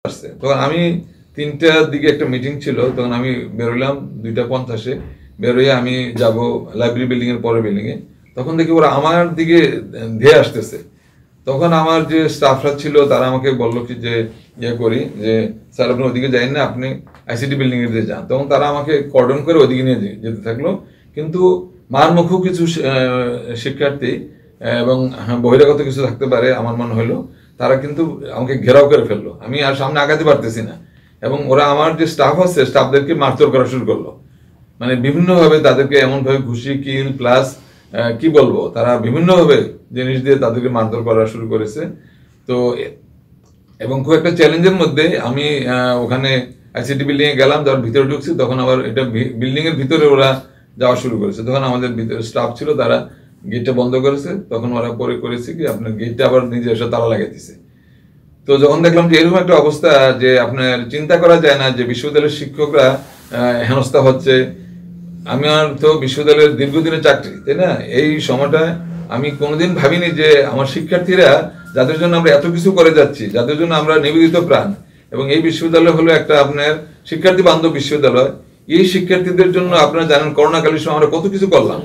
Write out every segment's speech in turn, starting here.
আসছে। তখন আমি 3টার দিকে একটা মিটিং ছিল, তখন আমি বেরোলাম 2:50-এ। বেরোয় আমি যাব লাইব্রেরি বিল্ডিং এর পরের বিল্ডিং এ। তখন দেখি ওরা আমার দিকে ধেয়ে আসতেছে। তখন আমার যে স্টাফরা ছিল তারা আমাকে বললো কি যে করি যে স্যার আপনি ওদিকে যাই না, আপনি আইসিটি বিল্ডিং এর দিকে যান। তখন তারা আমাকে কর্ডন করে ওদিকে নিয়ে যেতে থাকলো। কিন্তু মারমুখো কিছু শিক্ষার্থী এবং বহিরাগত কিছু থাকতে পারে আমার মনে হলো, তারা কিন্তু আমাকে ঘেরাও করে ফেললো। আমি আর সামনে আগাতে পারতেছি না, এবং ওরা আমার যে স্টাফ আছে স্টাফদেরকে মারধর করা শুরু করলো। মানে বিভিন্নভাবে তাদেরকে এমনভাবে ঘুষি কিল প্লাস কি বলবো, তারা বিভিন্নভাবে জিনিস দিয়ে তাদেরকে মারধর করা শুরু করেছে। তো এবং খুব একটা চ্যালেঞ্জের মধ্যে আমি ওখানে আইসিটি বিল্ডিং এ গেলাম, যার ভিতরে ঢুকছি, তখন আবার এটা বিল্ডিং এর ভিতরে ওরা যাওয়া শুরু করেছে। তখন আমাদের ভিতরে স্টাফ ছিল, তারা গেটটা বন্ধ করেছে। তখন ওরা পরে করেছে কি আপনার গেটটা আবার নিজে এসে তালা লাগাই দিছে। তো যখন দেখলাম যে এরকম একটা অবস্থা, যে আপনার চিন্তা করা যায় না যে বিশ্ববিদ্যালয়ের শিক্ষকরা হেনস্থা হচ্ছে। আমার তো বিশ্ববিদ্যালয়ের দীর্ঘদিনের চাকরি, তাই না? এই সময়টায় আমি কোনোদিন ভাবিনি যে আমার শিক্ষার্থীরা, যাদের জন্য আমরা এত কিছু করে যাচ্ছি, যাদের জন্য আমরা নিবেদিত প্রাণ, এবং এই বিশ্ববিদ্যালয় হলো একটা আপনার শিক্ষার্থী বান্ধব বিশ্ববিদ্যালয়। এই শিক্ষার্থীদের জন্য আপনারা জানেন করোনাকালীন সময় আমরা কত কিছু করলাম।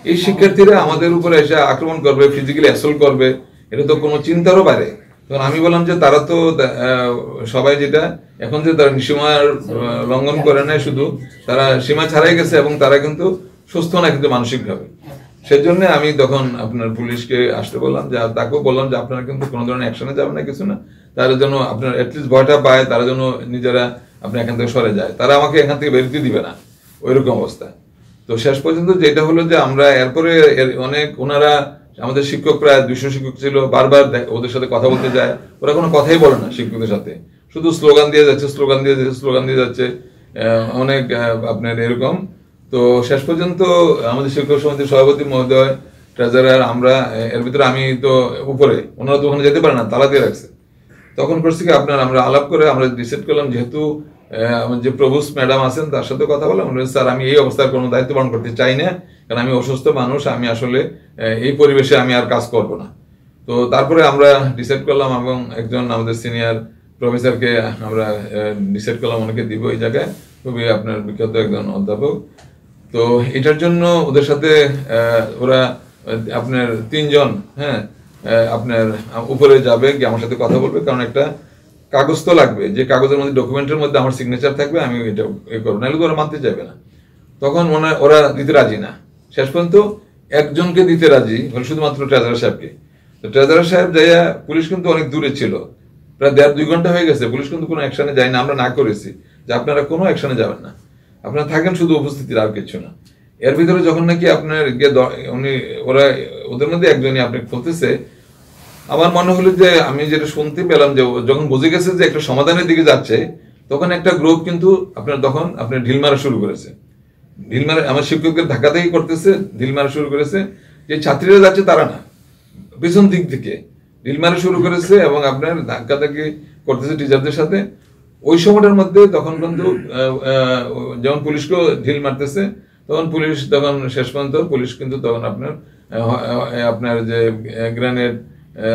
এই শিক্ষার্থীরা আমাদের উপরে এসে আক্রমণ করবে, ফিজিক্যালি অ্যাসল্ট করবে, এটা তো কোনো চিন্তারও বাইরে। তখন আমি বললাম যে তারা তো সবাই যেটা এখন যে তারা সীমার লঙ্ঘন করে নাই, শুধু তারা সীমা ছাড়াই গেছে, এবং তারা কিন্তু সুস্থ না কিন্তু মানসিকভাবে। সেজন্য আমি তখন আপনার পুলিশকে আসতে বললাম, যে তাকেও বললাম যে আপনারা কিন্তু কোনো ধরনের অ্যাকশনে যাবেন না, কিছু না, তারা যেন আপনার অ্যাটলিস্ট ভয়টা পায়, তারা যেন নিজেরা আপনি এখান থেকে সরে যায়, তারা আমাকে এখান থেকে বেরোতে দিবে না, ওইরকম অবস্থা। তো শেষ পর্যন্ত যেটা হলো যে আমরা এরপরে অনেক ওনারা আমাদের শিক্ষকরা 200 শিক্ষক ছিল, বারবার ওদের সাথে কথা বলতে যায়, ওরা কোনো কথাই বলে না শিক্ষকদের সাথে, শুধু স্লোগান দিয়ে যাচ্ছে, স্লোগান দিয়ে যাচ্ছে, স্লোগান দিয়ে যাচ্ছে, অনেক আপনার এরকম। তো শেষ পর্যন্ত আমাদের শিক্ষক সমিতির সভাপতি মহোদয়, ট্রেজারার, আমরা এর ভিতরে আমি তো উপরে, ওনারা তো ওখানে যেতে পারে না, তালা দিয়ে রাখছে। তখন করছি কি আপনার আমরা আলাপ করে আমরা ডিসাইড করলাম, যেহেতু যে প্রভুস ম্যাডাম আছেন তার সাথে কথা বললাম, স্যার আমি এই অবস্থার কোনো দায়িত্ব পালন করতে চাই না, কারণ আমি অসুস্থ মানুষ, আমি আসলে এই পরিবেশে আমি আর কাজ করব না। তো তারপরে আমরা ডিসাইড করলাম, এবং একজন আমাদের সিনিয়র প্রফেসরকে আমরা ডিসাইড করলাম ওনাকে দিব এই জায়গায়, খুবই আপনার বিখ্যাত একজন অধ্যাপক। তো এটার জন্য ওদের সাথে ওরা আপনার 3 জন আপনার উপরে যাবে, গিয়ে আমার সাথে কথা বলবে, কারণ একটা কাগজ তো লাগবে, যে কাগজের মধ্যে ডকুমেন্টের মধ্যে আমার সিগনেচার থাকবে, আমি এটা করবো, নাহলে তো ওরা মানতে চাইবে না। তখন ওরা দিতে রাজি না। শেষ পর্যন্ত একজনকে দিতে রাজি হল, শুধুমাত্র ট্রেজারার সাহেবকে। তো ট্রেজারার সাহেব যাইয়া, পুলিশ কিন্তু অনেক দূরে ছিল, প্রায় 1.5-2 ঘন্টা হয়ে গেছে, পুলিশ কিন্তু কোনো অ্যাকশনে যায় না। আমরা না করেছি যে আপনারা কোনো অ্যাকশনে যাবেন না, আপনারা থাকেন শুধু উপস্থিতির, আর কিছু না। এর ভিতরে যখন নাকি আপনার ওরা ওদের মধ্যে একজনই আপনি বলতেছে, আমার মনে হলো যে আমি যেটা শুনতে পেলাম, যে যখন বুঝে গেছে যে একটা সমাধানের দিকে যাচ্ছে, তখন একটা গ্রুপ কিন্তু তখন আপনার ঢিল মারা শুরু করেছে। ঢিল মারা আমার শিক্ষকদের ধাক্কাধাক্কি করতেছে, ঢিল মারা শুরু করেছে। যে ছাত্রীরা যাচ্ছে তারা না, পিছন দিক থেকে ঢিল মারা শুরু করেছে, এবং আপনার ধাক্কাধাক্কি করতেছে টিচারদের সাথে। ওই সময়টার মধ্যে তখন কিন্তু যেমন পুলিশকেও ঢিল মারতেছে, তখন পুলিশ তখন শেষ পর্যন্ত পুলিশ কিন্তু তখন আপনার যে গ্রেনেড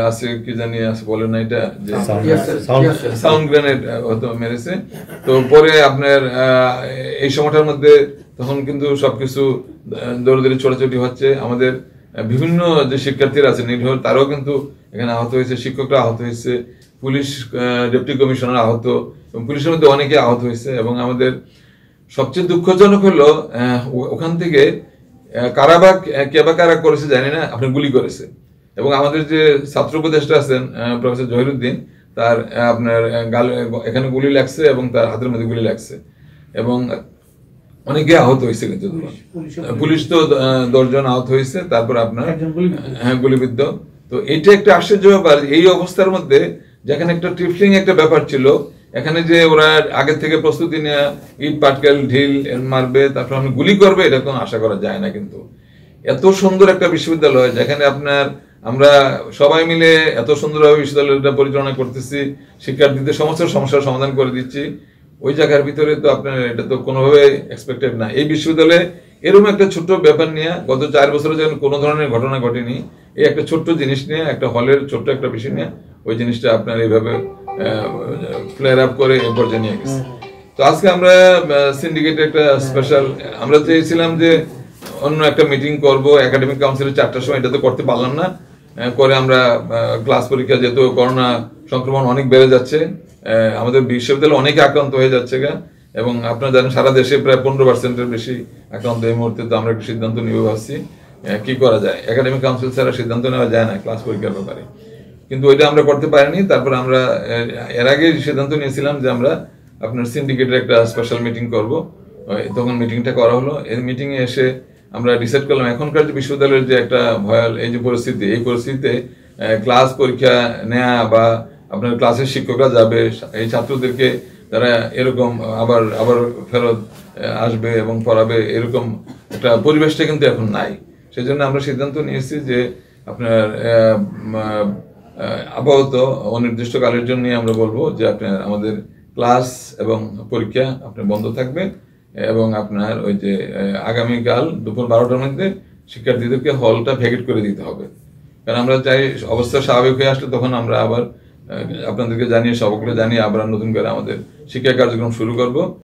আছে, কি জানি আছে বলে না, এটা যে সাউন্ড গ্রেনেড হয়তো মেরেছে। তো পরে আপনার এই সময়টার মধ্যে তখন কিন্তু সবকিছু দৌড়াদৌড়ি ছোটাছুটি হচ্ছে। আমাদের বিভিন্ন যে শিক্ষার্থীরা আছে নির্ভর, তারাও কিন্তু এখানে আহত হয়েছে, শিক্ষকরা আহত হয়েছে, পুলিশ ডেপুটি কমিশনার আহত, এবং পুলিশের মধ্যে অনেকে আহত হয়েছে। এবং আমাদের সবচেয়ে দুঃখজনক হলো ওখান থেকে কারা করেছে জানি না, আপনি গুলি করেছে। এবং আমাদের যে ছাত্র উপদেষ্টা আছেন প্রফেসর জহিরুদ্দিন, তার আপনার গালে এখানে গুলি লাগছে, এবং তার হাতের মধ্যে গুলি লাগছে, এবং অনেকে আহত হয়েছে। কিন্তু পুলিশ তো 10 জন আহত হয়েছে, তারপর আপনার গুলিবিদ্ধ। তো এটা একটা আশ্চর্য ব্যাপার, এই অবস্থার মধ্যে যেখানে একটা ট্রিফলিং একটা ব্যাপার ছিল, এখানে যে ওরা আগে থেকে প্রস্তুতি নেওয়া, ইট পাটকেল ঢিল মারবে, তারপর আমি গুলি করবে, এটা কোনো আশা করা যায় না। কিন্তু এত সুন্দর একটা বিশ্ববিদ্যালয়, যেখানে আপনার আমরা সবাই মিলে এত সুন্দরভাবে বিশ্ববিদ্যালয়টা পরিচালনা করতেছি, শিক্ষার্থীদের সমস্ত সমস্যার সমাধান করে দিচ্ছি, ওই জায়গার ভিতরে তো আপনার এটা তো কোনোভাবে এক্সপেক্টেড না। এই বিশ্ববিদ্যালয়ে এরকম একটা ছোট্ট ব্যাপার নিয়ে গত 4 বছরে যেন কোনো ধরনের ঘটনা ঘটেনি, এই একটা ছোট্ট জিনিস নিয়ে, একটা হলের ছোট্ট একটা বিষয় নিয়ে ওই জিনিসটা আপনার এইভাবে ফ্লেয়ার আপ করে এ পর্যায়ে নিয়ে গেছে। তো আজকে আমরা সিন্ডিকেটে একটা স্পেশাল, আমরা চেয়েছিলাম যে অন্য একটা মিটিং করব একাডেমিক কাউন্সিলের 4টার সময়, এটা তো করতে পারলাম না। করে আমরা ক্লাস পরীক্ষা, যেহেতু করোনা সংক্রমণ অনেক বেড়ে যাচ্ছে, আমাদের বিশ্ববিদ্যালয়ে অনেকে আক্রান্ত হয়ে যাচ্ছে এবং আপনারা জানেন সারা দেশে প্রায় 15%-এর বেশি আক্রান্ত এই মুহূর্তে। তো আমরা একটা সিদ্ধান্ত নিব ভাবছি কি করা যায়। একাডেমিক কাউন্সিল ছাড়া সিদ্ধান্ত নেওয়া যায় না ক্লাস পরীক্ষার ব্যাপারে, কিন্তু ওইটা আমরা করতে পারিনি। তারপর আমরা এর আগে সিদ্ধান্ত নিয়েছিলাম যে আমরা আপনার সিন্ডিকেটের একটা স্পেশাল মিটিং করব। তখন মিটিংটা করা হলো। এই মিটিংয়ে এসে আমরা ডিসাইড করলাম এখনকার যে বিশ্ববিদ্যালয়ের যে একটা ভয়াল এই যে পরিস্থিতি, এই পরিস্থিতিতে ক্লাস পরীক্ষা নেওয়া বা আপনার ক্লাসের শিক্ষকরা যাবে, এই ছাত্রদেরকে তারা এরকম আবার আবার ফেরত আসবে এবং পড়াবে, এরকম একটা পরিবেশটা কিন্তু এখন নাই। সেজন্য আমরা সিদ্ধান্ত নিয়েছি যে আপনার আপাতত অনির্দিষ্টকালের জন্য আমরা বলবো যে আপনার আমাদের ক্লাস এবং পরীক্ষা আপনার বন্ধ থাকবে এবং আপনার ওই যে আগামীকাল দুপুর 12টার মধ্যে শিক্ষার্থীদেরকে হলটা ভ্যাকেট করে দিতে হবে। কারণ আমরা চাই অবস্থা স্বাভাবিক হয়ে আসলে তখন আমরা আবার আপনাদেরকে জানিয়ে, সবকে জানিয়ে আবার নতুন করে আমাদের শিক্ষা কার্যক্রম শুরু করব।